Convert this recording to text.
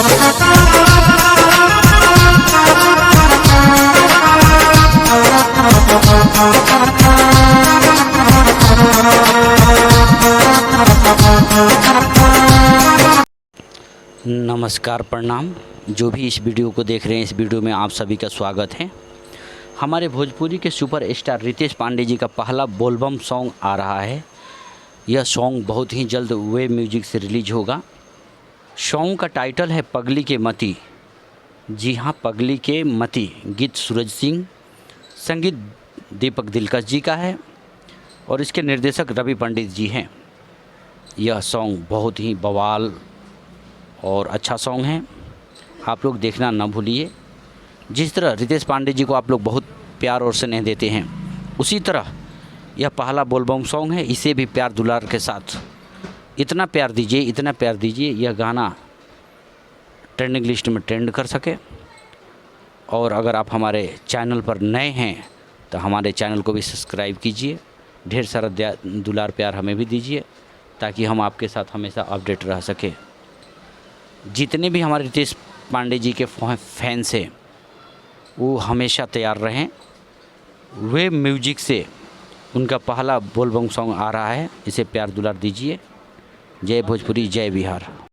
नमस्कार, प्रणाम। जो भी इस वीडियो को देख रहे हैं, इस वीडियो में आप सभी का स्वागत है। हमारे भोजपुरी के सुपर स्टार रितेश पांडे जी का पहला बोलबम सॉन्ग आ रहा है। यह सॉन्ग बहुत ही जल्द वेब म्यूजिक से रिलीज होगा। सॉन्ग का टाइटल है पगली के मती। जी हाँ, पगली के मती। गीत सूरज सिंह, संगीत दीपक दिलकश जी का है और इसके निर्देशक रवि पंडित जी हैं। यह सॉन्ग बहुत ही बवाल और अच्छा सॉन्ग है, आप लोग देखना ना भूलिए। जिस तरह रितेश पांडे जी को आप लोग बहुत प्यार और स्नेह देते हैं, उसी तरह यह पहला बोलबम सॉन्ग है, इसे भी प्यार दुलार के साथ इतना प्यार दीजिए, इतना प्यार दीजिए, यह गाना ट्रेंडिंग लिस्ट में ट्रेंड कर सके। और अगर आप हमारे चैनल पर नए हैं तो हमारे चैनल को भी सब्सक्राइब कीजिए। ढेर सारा दुलार प्यार हमें भी दीजिए ताकि हम आपके साथ हमेशा अपडेट रह सके। जितने भी हमारे रितेश पांडे जी के फैंस हैं वो हमेशा तैयार रहें। वेब म्यूजिक से उनका पहला बोलबम सॉन्ग आ रहा है, इसे प्यार दुलार दीजिए। जय भोजपुरी, जय बिहार।